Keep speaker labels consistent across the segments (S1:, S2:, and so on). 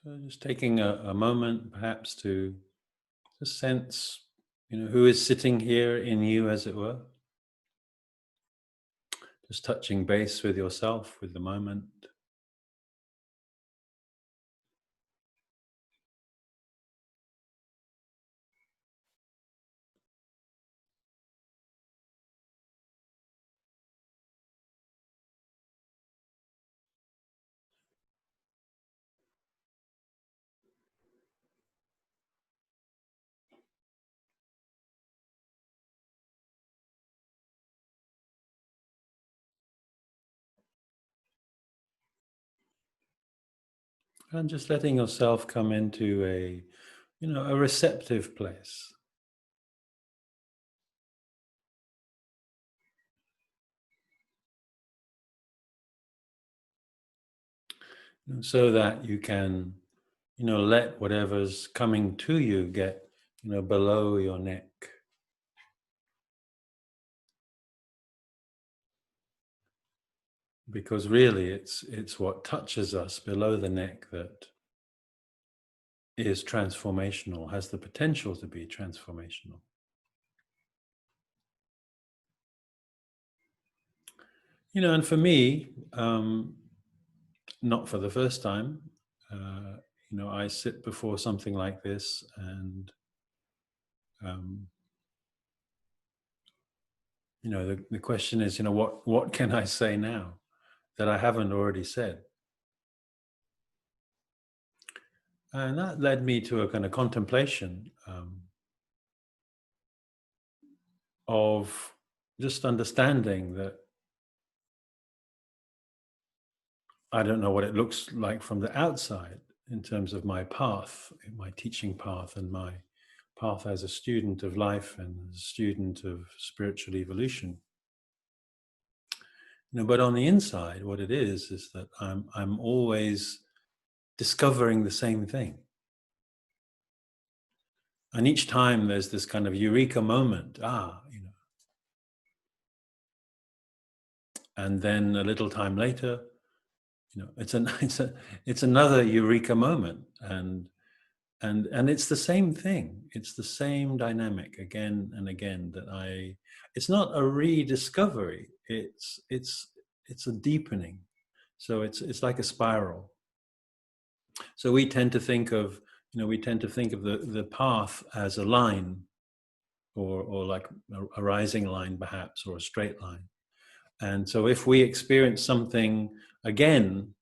S1: So just taking a moment perhaps to just sense, who is sitting here in you, as it were. Just touching base with yourself, with the moment. And just letting yourself come into a receptive place. So that you can, let whatever's coming to you get, below your neck. Because really it's what touches us below the neck that is transformational, has the potential to be transformational. And for me, not for the first time, I sit before something like this, and um, the question is, what can I say now that I haven't already said? And that led me to a kind of contemplation of just understanding that I don't know what it looks like from the outside in terms of my path, my teaching path, and my path as a student of life and as a student of spiritual evolution. But on the inside, what it is that I'm always discovering the same thing. And each time there's this kind of eureka moment, and then a little time later, it's another eureka moment, and it's the same thing. It's the same dynamic again and again it's not a rediscovery. It's a deepening. So it's like a spiral. So we tend to think of the path as a line, or like a rising line perhaps, or a straight line. And so if we experience something again,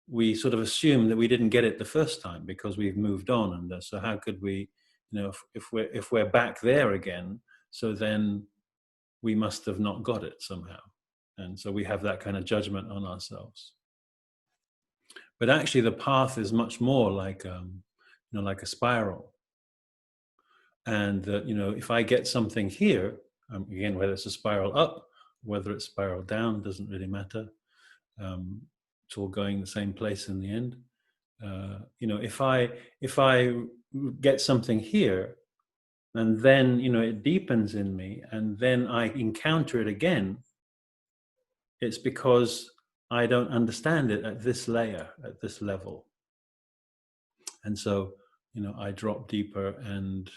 S1: we sort of assume that we didn't get it the first time because we've moved on. And so how could we, if we're back there again, so then we must have not got it somehow. And so we have that kind of judgment on ourselves. But actually the path is much more like like a spiral. And if I get something here, again, whether it's a spiral up, whether it's spiral down, doesn't really matter. It's all going the same place in the end. If I get something here, and then it deepens in me, and then I encounter it again, it's because I don't understand it at this layer, at this level. And so I drop deeper, and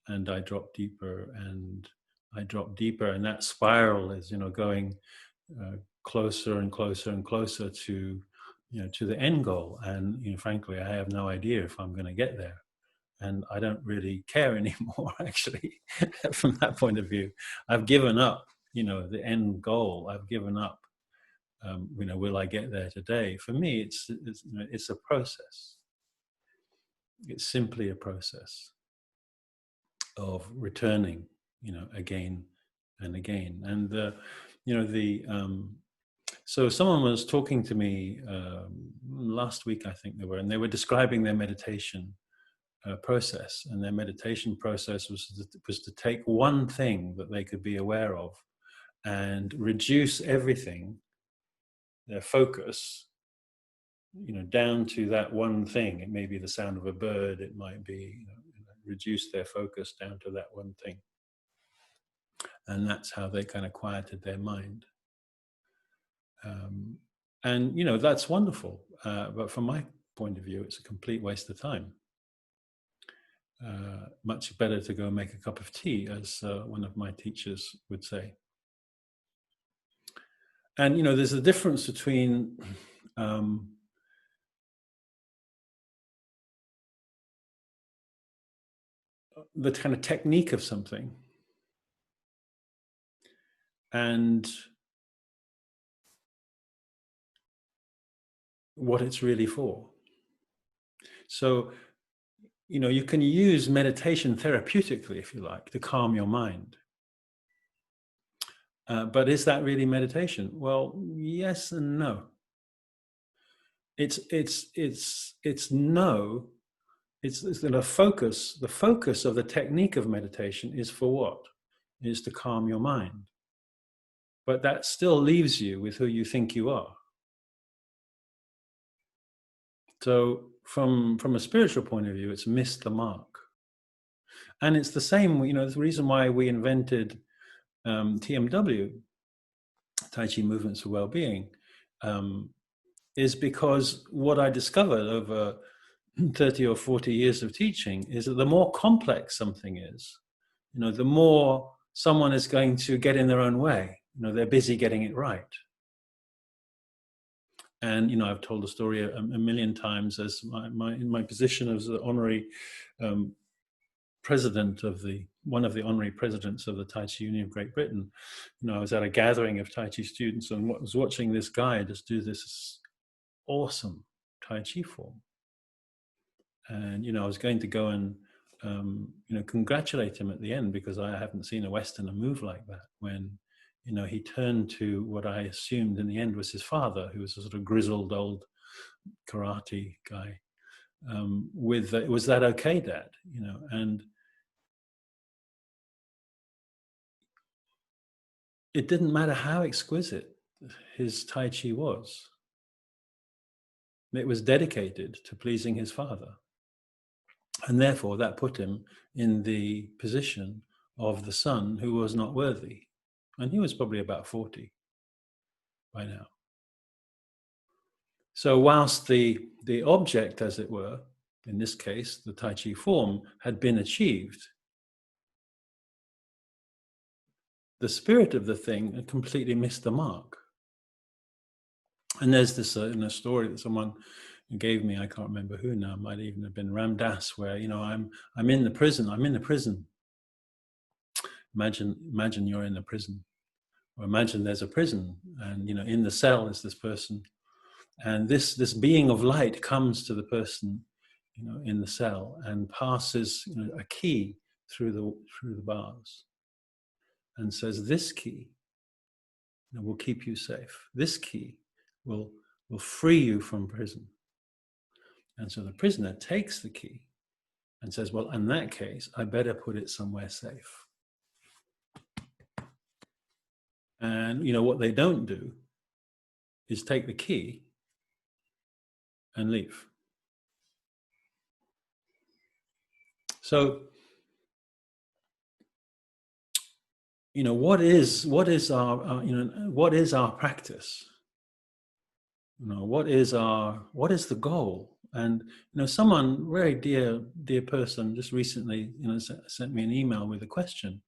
S1: I drop deeper, and I drop deeper, and that spiral is going closer and closer and closer to to the end goal. And frankly, I have no idea if I'm going to get there, and I don't really care anymore. Actually, from that point of view, I've given up. The end goal. I've given up. Will I get there today? For me, it's a process. It's simply a process of returning, again and again. And so someone was talking to me last week, I think they were, and they were describing their meditation process. And their meditation process was to take one thing that they could be aware of and reduce everything, their focus, down to that one thing. It may be the sound of a bird. It might be reduce their focus down to that one thing. And that's how they kind of quieted their mind. And that's wonderful. But from my point of view, it's a complete waste of time. Much better to go and make a cup of tea, as one of my teachers would say. And, you know, there's a difference between the kind of technique of something and what it's really for. So, you know, you can use meditation therapeutically, if you like, to calm your mind. But is that really meditation? Well, yes and no. It's no. It's the focus. The focus of the technique of meditation is for what? Is to calm your mind. But that still leaves you with who you think you are. So from a spiritual point of view, it's missed the mark. And it's the same, you know, the reason why we invented TMW, Tai Chi Movements for Wellbeing, is because what I discovered over 30 or 40 years of teaching is that the more complex something is, you know, the more someone is going to get in their own way. You know, they're busy getting it right. And, you know, I've told the story a million times as in my position as the honorary president of one of the honorary presidents of the Tai Chi Union of Great Britain. You know, I was at a gathering of Tai Chi students and was watching this guy just do this awesome Tai Chi form. And, you know, I was going to go and, you know, congratulate him at the end because I haven't seen a Westerner move like that when, you know, he turned to what I assumed in the end was his father, who was a sort of grizzled old karate guy, was that okay, Dad? You know, and it didn't matter how exquisite his Tai Chi was. It was dedicated to pleasing his father. And therefore, that put him in the position of the son who was not worthy. And he was probably about 40 by now. So whilst the object, as it were, in this case, the Tai Chi form, had been achieved, the spirit of the thing had completely missed the mark. And there's this in a story that someone gave me, I can't remember who now, might even have been Ram Dass, where, you know, I'm in the prison. Imagine you're in the prison, or imagine there's a prison, and, you know, in the cell is this person, and this being of light comes to the person, you know, in the cell and passes, you know, a key through the bars, and says, "This key, you know, will keep you safe. This key will free you from prison." And so the prisoner takes the key and says, "Well, in that case, I better put it somewhere safe." And, you know, what they don't do is take the key and leave. So, you know, what is our practice? You know, what is the goal? And, you know, someone very dear person just recently, you know, sent me an email with a question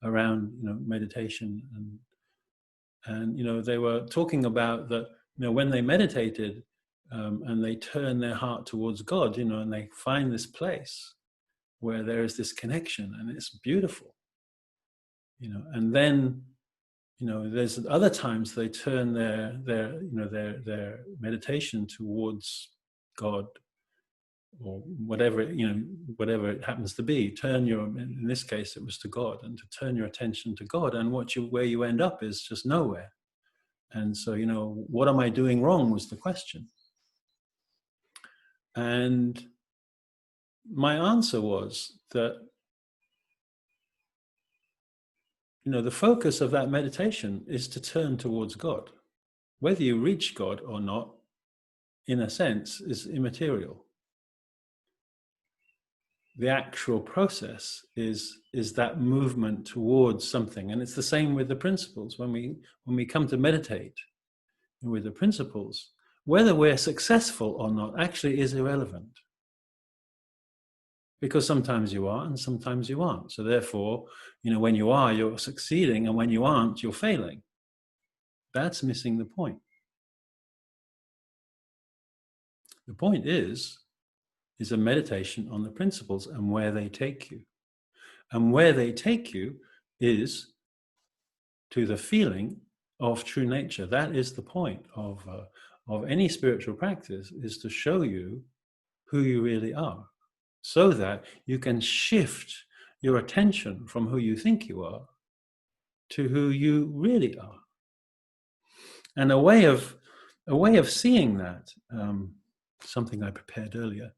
S1: around, you know, meditation, and you know, they were talking about that, you know, when they meditated and they turn their heart towards God, you know, and they find this place where there is this connection, and it's beautiful, you know, and then, you know, there's other times they turn their meditation towards God, or whatever, you know, whatever it happens to be. In this case, it was to God, and to turn your attention to God, and where you end up is just nowhere. And so, you know, what am I doing wrong was the question. And my answer was that, you know, the focus of that meditation is to turn towards God. Whether you reach God or not, in a sense, is immaterial. The actual process is that movement towards something. And it's the same with the principles. When we come to meditate with the principles, whether we're successful or not actually is irrelevant. Because sometimes you are and sometimes you aren't. So therefore, when you are, you're succeeding, and when you aren't, you're failing. That's missing the point. The point is a meditation on the principles and where they take you. And where they take you is to the feeling of true nature. That is the point of any spiritual practice, is to show you who you really are, so that you can shift your attention from who you think you are to who you really are. And a way of seeing that, something I prepared earlier.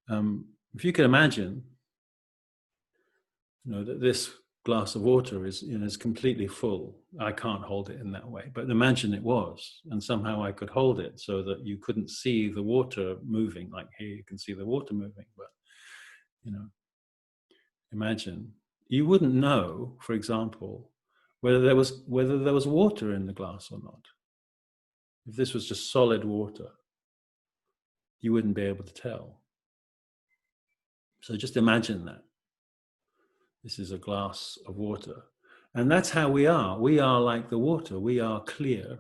S1: If you can imagine, that this glass of water is completely full. I can't hold it in that way, but imagine it was, and somehow I could hold it so that you couldn't see the water moving. Like here, you can see the water moving, but imagine you wouldn't know, for example, whether there was water in the glass or not. If this was just solid water, you wouldn't be able to tell. So just imagine that. This is a glass of water. And that's how we are. We are like the water. We are clear,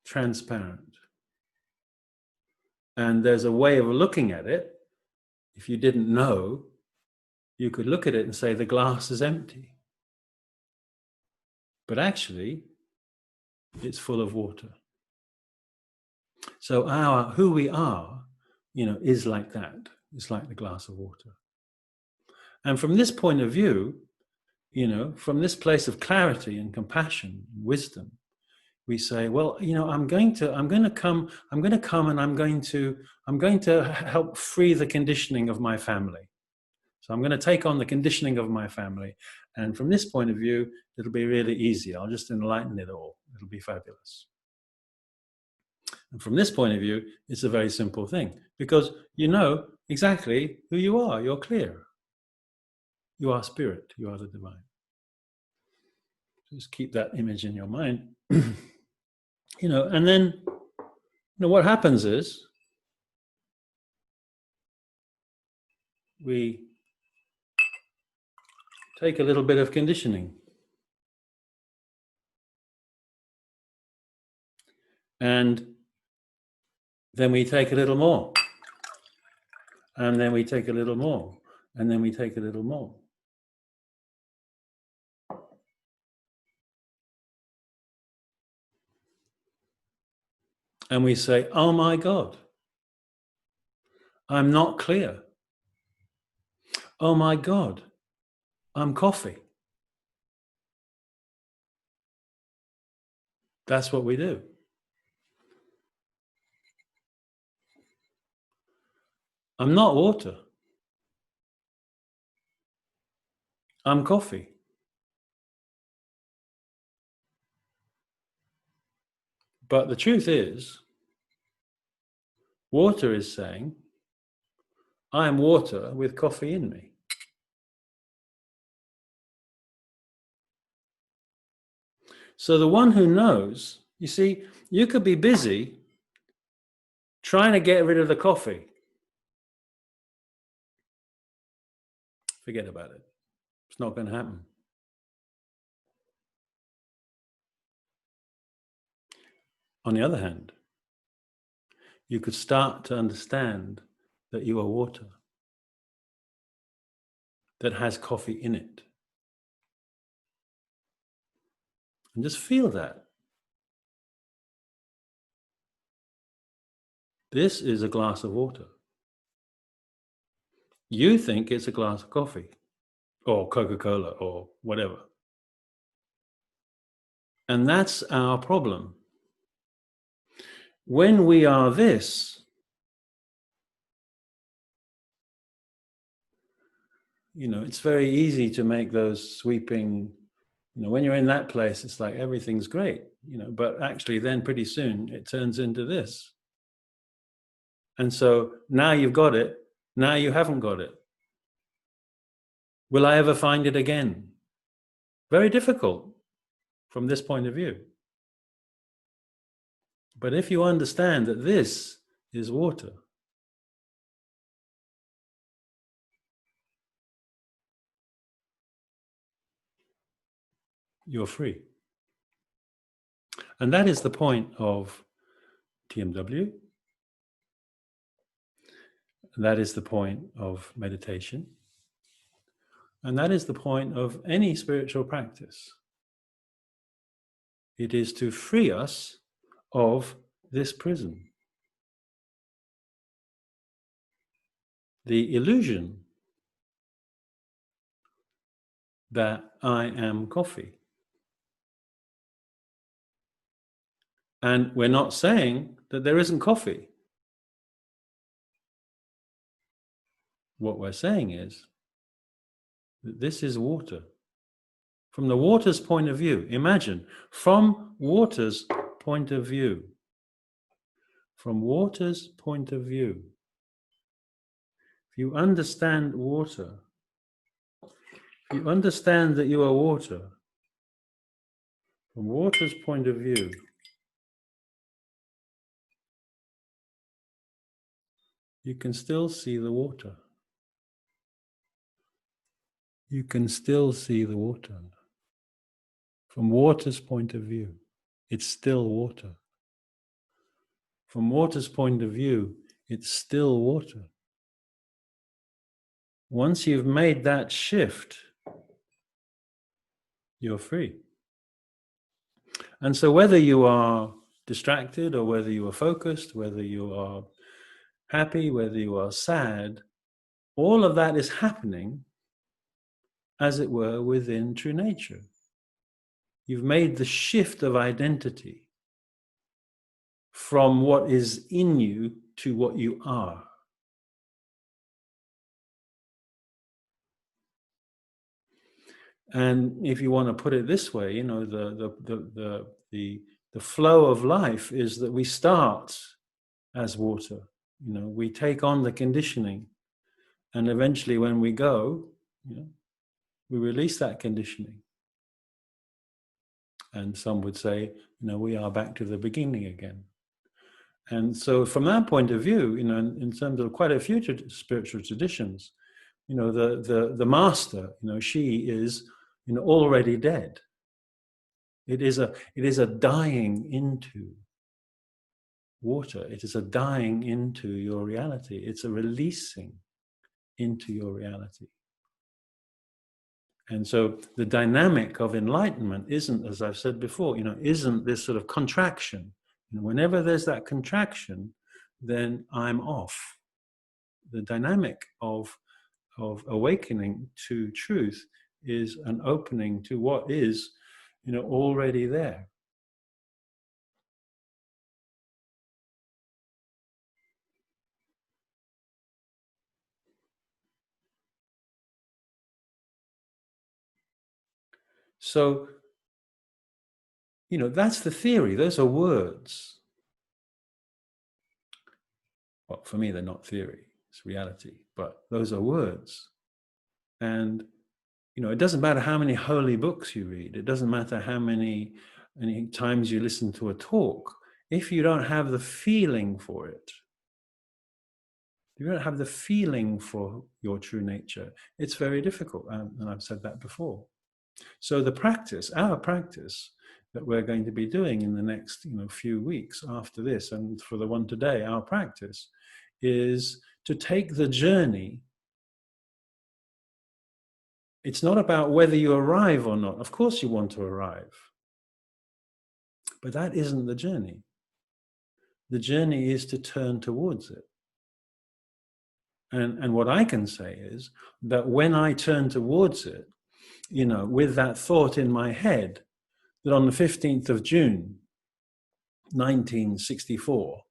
S1: transparent. And there's a way of looking at it. If you didn't know, you could look at it and say the glass is empty. But actually, it's full of water. So who we are, is like that. It's like the glass of water. And from this point of view, from this place of clarity and compassion, and wisdom, we say, well, I'm going to come and I'm going to help free the conditioning of my family. So I'm going to take on the conditioning of my family. And from this point of view, it'll be really easy. I'll just enlighten it all. It'll be fabulous. And from this point of view, it's a very simple thing, because you know exactly who you are. You're clear. You are spirit. You are the divine. Just keep that image in your mind. And then, what happens is we take a little bit of conditioning. And then we take a little more. And then we take a little more. And then we take a little more. And we say, oh my God, I'm not clear. Oh my God, I'm coffee. That's what we do. I'm not water. I'm coffee. But the truth is, water is saying, I am water with coffee in me. So the one who knows, you see, you could be busy trying to get rid of the coffee. Forget about it. It's not going to happen. On the other hand, you could start to understand that you are water that has coffee in it. And just feel that. This is a glass of water. You think it's a glass of coffee or Coca-Cola or whatever. And that's our problem. When we are this, it's very easy to make those sweeping, when you're in that place, it's like everything's great, but actually then pretty soon it turns into this. And so now you've got it, now you haven't got it. Will I ever find it again? Very difficult. from this point of view. But if you understand that this is water, you're free. And that is the point of TMW. That is the point of meditation. And that is the point of any spiritual practice. It is to free us of this prison. The illusion that I am coffee. And we're not saying that there isn't coffee. What we're saying is that this is water. From the water's point of view, imagine, from water's point of view, from water's point of view, if you understand water, if you understand that you are water, from water's point of view, you can still see the water. You can still see the water. From water's point of view, it's still water. From water's point of view, it's still water. Once you've made that shift, you're free. And so whether you are distracted or whether you are focused, whether you are happy, whether you are sad, all of that is happening, as it were, within true nature. You've made the shift of identity from what is in you to what you are. And if you want to put it this way, you know, the flow of life is that we start as water. You know, we take on the conditioning, and eventually, when we go, you know, we release that conditioning. And some would say, you know, we are back to the beginning again. And so, from that point of view, you know, in terms of quite a few spiritual traditions, you know, the master, you know, she is, you know, already dead. It is a dying into water. It is a dying into your reality. It's a releasing into your reality. And so the dynamic of enlightenment isn't, as I've said before, you know, isn't this sort of contraction. You know, whenever there's that contraction, then I'm off. The dynamic of awakening to truth is an opening to what is, you know, already there. So, you know, that's the theory. Those are words. Well, for me, they're not theory. It's reality. But those are words. And, you know, it doesn't matter how many holy books you read. It doesn't matter how many times you listen to a talk. If you don't have the feeling for it, if you don't have the feeling for your true nature, it's very difficult. And I've said that before. So the practice, our practice that we're going to be doing in the next, you know, few weeks after this, and for the one today, our practice is to take the journey. It's not about whether you arrive or not. Of course you want to arrive. But that isn't the journey. The journey is to turn towards it. And what I can say is that when I turn towards it, you know, with that thought in my head, that on the 15th of June, 1964,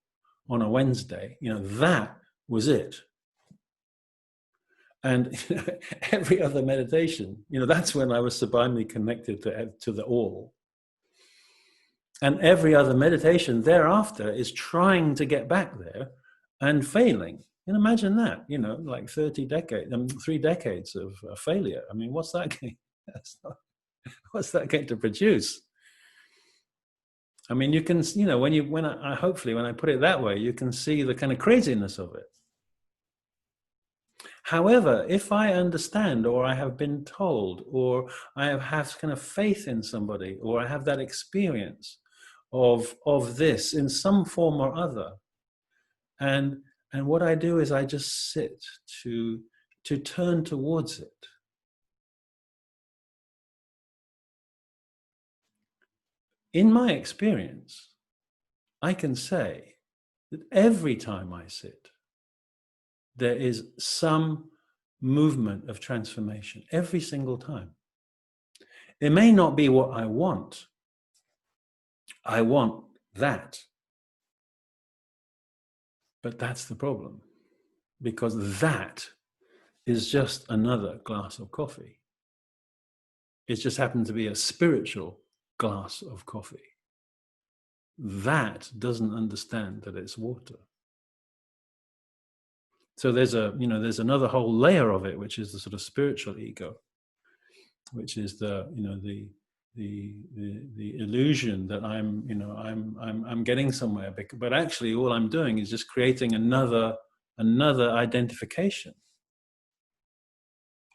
S1: on a Wednesday, you know, that was it. And every other meditation, you know, that's when I was sublimely connected to the all. And every other meditation thereafter is trying to get back there and failing. And imagine that, you know, like 3 decades of failure. I mean, what's that going to produce? I mean, you can, you know, hopefully when I put it that way, you can see the kind of craziness of it. However, if I understand, or I have been told, or I have kind of faith in somebody, or I have that experience of this in some form or other, and what I do is I just sit to turn towards it. In my experience, I can say that every time I sit, there is some movement of transformation every single time. It may not be what I want. I want that. But that's the problem, because that is just another glass of coffee. It just happened to be a spiritual glass of coffee. That doesn't understand that it's water. So there's another whole layer of it, which is the sort of spiritual ego, which is the illusion that I'm getting somewhere, but actually all I'm doing is just creating another identification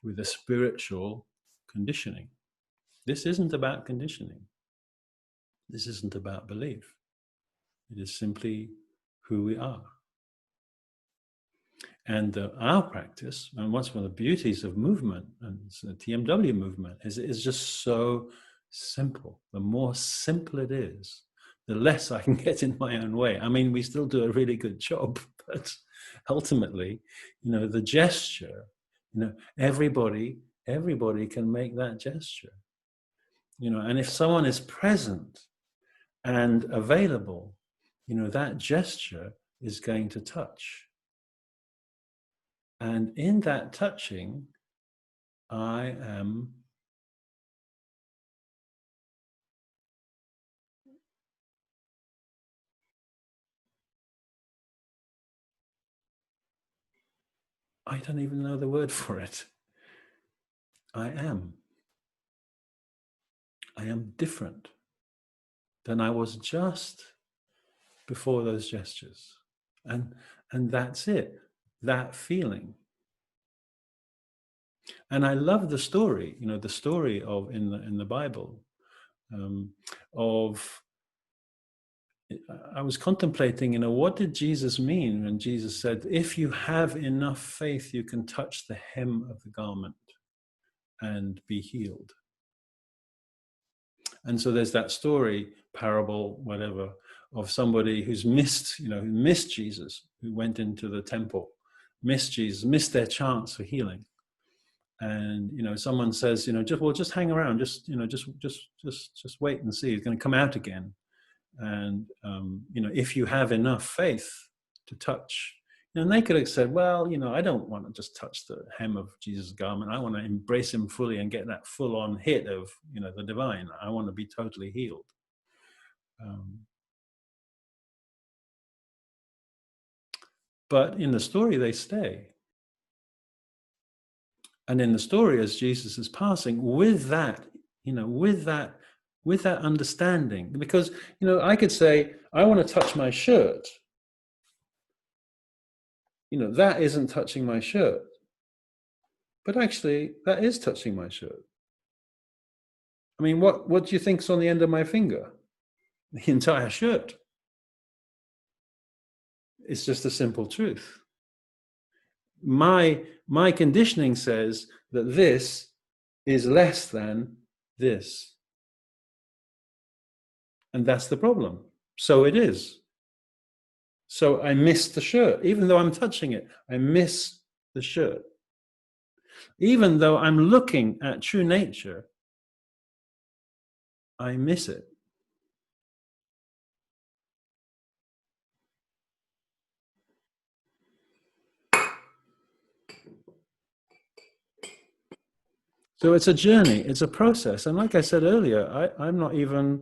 S1: with a spiritual conditioning. This isn't about conditioning. This isn't about belief. It is simply who we are. And our practice, and what's one of the beauties of movement, and the TMW movement, is just so simple. The more simple it is, the less I can get in my own way. I mean, we still do a really good job, but ultimately, the gesture, everybody can make that gesture. And if someone is present and available, that gesture is going to touch. And in that touching, I am I don't even know the word for it. I am different than I was just before those gestures. And that's it, that feeling. And I love the story, the story of in the Bible, of, I was contemplating, what did Jesus mean when Jesus said, if you have enough faith, you can touch the hem of the garment and be healed. And so there's that story, parable, whatever, of somebody who's missed Jesus, who went into the temple, missed Jesus, missed their chance for healing. And someone says, just hang around, just wait and see. He's going to come out again. And if you have enough faith to touch, and they could have said, well, I don't want to just touch the hem of Jesus' garment. I want to embrace him fully and get that full-on hit of the divine. I want to be totally healed. But in the story, they stay. And in the story, as Jesus is passing, with that understanding, because I could say, I want to touch my shirt. That isn't touching my shirt. But actually, that is touching my shirt. I mean, what do you think's on the end of my finger? The entire shirt. It's just a simple truth. My conditioning says that this is less than this. And that's the problem. So it is. So I miss the shirt. Even though I'm touching it, I miss the shirt. Even though I'm looking at true nature, I miss it. So it's a journey, it's a process. And like I said earlier, I'm not even,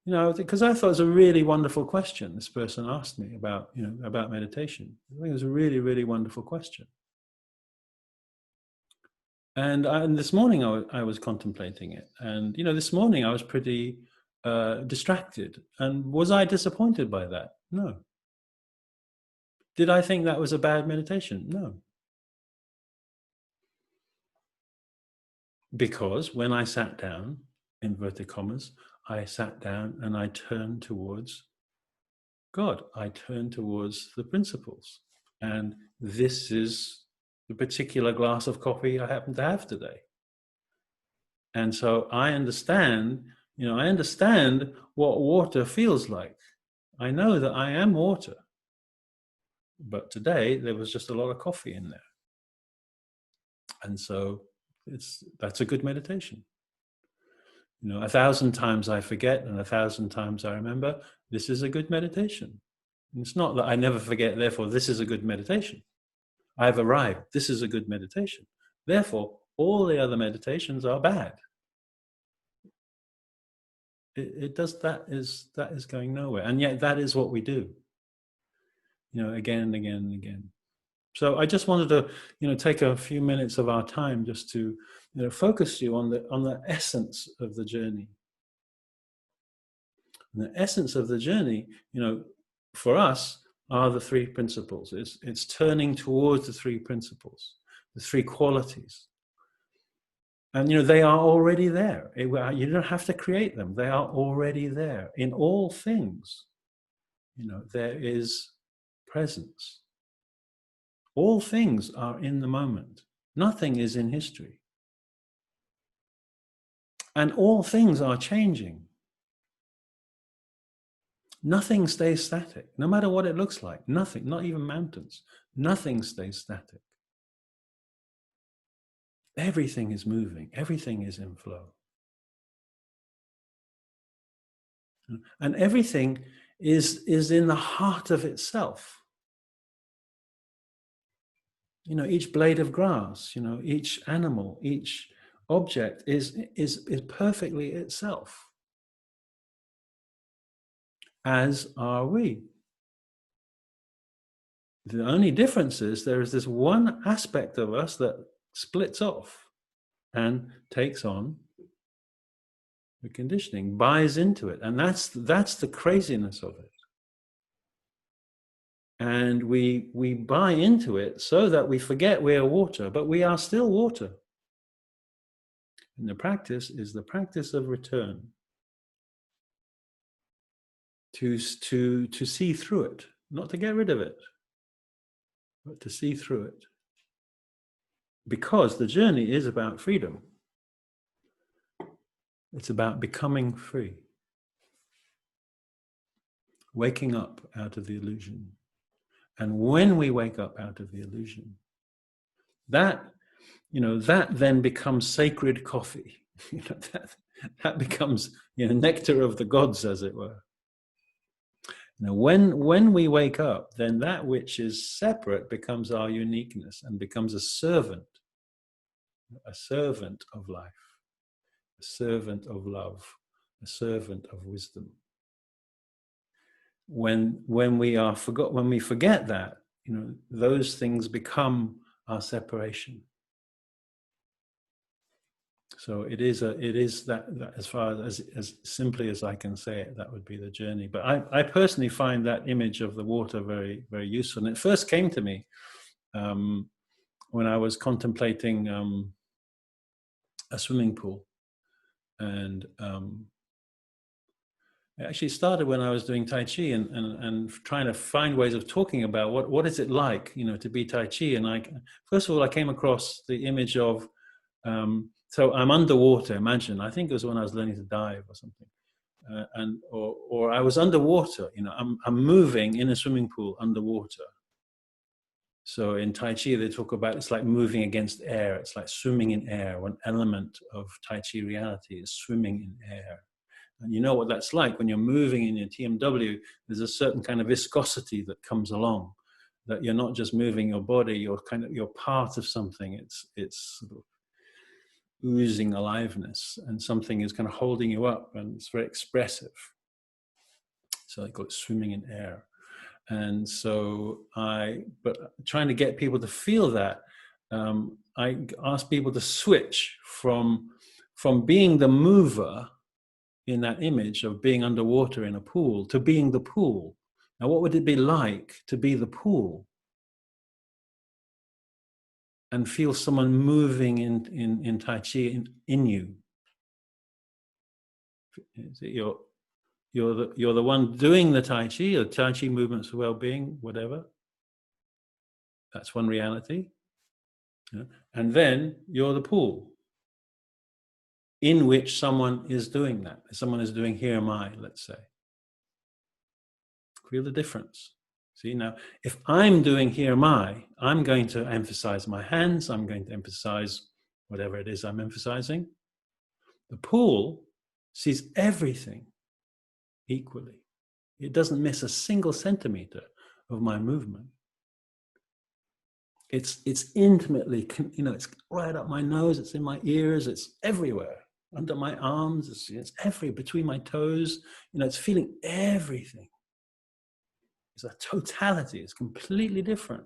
S1: because I thought it was a really wonderful question this person asked me about meditation. I think it was a really, really wonderful question. And this morning I was contemplating it, and this morning I was pretty distracted. And was I disappointed by that? No. Did I think that was a bad meditation? No. Because when I sat down, inverted commas, I sat down and I turned towards God. I turned towards the principles. And this is the particular glass of coffee I happen to have today. And so I understand what water feels like. I know that I am water. But today there was just a lot of coffee in there. And so that's a good meditation. 1,000 times I forget and 1,000 times I remember. This is a good meditation. And it's not that I never forget, therefore this is a good meditation. I've arrived. This is a good meditation. Therefore, all the other meditations are bad. That is going nowhere. And yet that is what we do. Again and again and again. So I just wanted to, take a few minutes of our time just to, focus you on the essence of the journey. And the essence of the journey, for us, are the three principles. It's turning towards the three principles, the three qualities. And, they are already there. You don't have to create them. They are already there. In all things, there is presence. All things are in the moment. Nothing is in history. And all things are changing. Nothing stays static, no matter what it looks like. Nothing, not even mountains. Nothing stays static. Everything is moving. Everything is in flow. And everything is in the heart of itself. Each blade of grass, each animal, each object is perfectly itself. As are we. The only difference is there is this one aspect of us that splits off and takes on the conditioning, buys into it. And that's the craziness of it. And we buy into it so that we forget we are water, but we are still water. And the practice is the practice of return. To see through it, not to get rid of it, but to see through it. Because the journey is about freedom. It's about becoming free. Waking up out of the illusion. And when we wake up out of the illusion, that then becomes sacred coffee. That becomes nectar of the gods, as it were. Now, when we wake up, then that which is separate becomes our uniqueness and becomes a servant of life, a servant of love, a servant of wisdom. When we forget that, those things become our separation. So it is that as far as simply as I can say it, that would be the journey. But I personally find that image of the water very, very useful. And it first came to me when I was contemplating a swimming pool, and it actually started when I was doing Tai Chi and trying to find ways of talking about what is it like, to be Tai Chi. And first of all, I came across the image of so I'm underwater. Imagine, I think it was when I was learning to dive or something, or I was underwater. I'm moving in a swimming pool underwater. So in Tai Chi, they talk about it's like moving against air. It's like swimming in air. One element of Tai Chi reality is swimming in air. And you know what that's like when you're moving in your TMW. There's a certain kind of viscosity that comes along. That you're not just moving your body. You're part of something. It's sort of oozing aliveness, and something is kind of holding you up, and it's very expressive. So I call it swimming in air. And so but trying to get people to feel that, I ask people to switch from being the mover in that image of being underwater in a pool to being the pool. Now, what would it be like to be the pool and feel someone moving in Tai Chi in you? Is it you're the one doing the Tai Chi, or Tai Chi movements for well-being, whatever. That's one reality. Yeah. And then you're the pool in which someone is doing that. Someone is doing here am I, let's say. Feel the difference. See, now, if I'm doing here am I, I'm going to emphasize my hands, I'm going to emphasize whatever it is I'm emphasizing. The pool sees everything equally. It doesn't miss a single centimeter of my movement. It's intimately, it's right up my nose, it's in my ears, it's everywhere, under my arms, it's everywhere, between my toes, it's feeling everything. It's a totality, it's completely different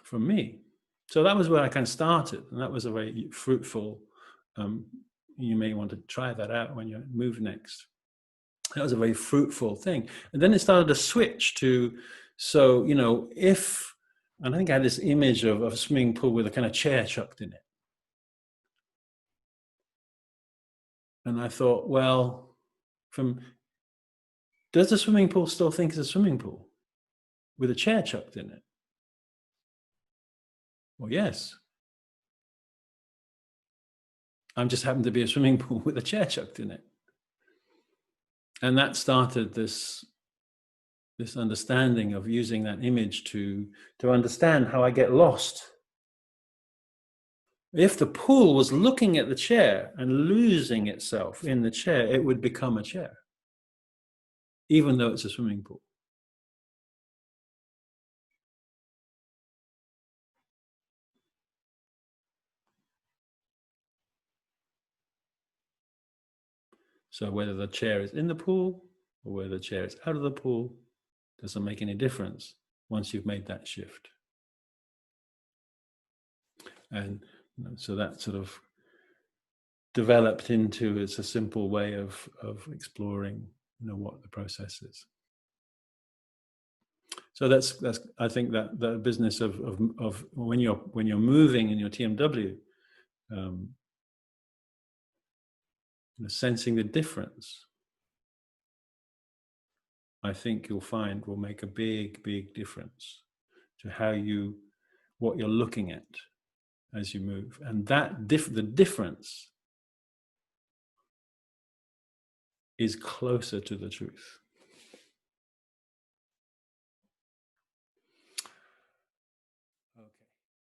S1: from me. So that was where I kind of started, and that was a very fruitful, you may want to try that out when you move next. That was a very fruitful thing. And then it started to switch to, so, if, and I think I had this image of a swimming pool with a kind of chair chucked in it. And I thought, well, does the swimming pool still think it's a swimming pool with a chair chucked in it? Well, yes. I just happened to be a swimming pool with a chair chucked in it. And that started this understanding of using that image to understand how I get lost. If the pool was looking at the chair and losing itself in the chair, it would become a chair, even though it's a swimming pool. So whether the chair is in the pool or whether the chair is out of the pool doesn't make any difference once you've made that shift. And so that sort of developed into, it's a simple way of exploring, what the process is. So that's I think that the business of when you're moving in your TMW, sensing the difference, I think you'll find will make a big difference to what you're looking at as you move, and that the difference is closer to the truth.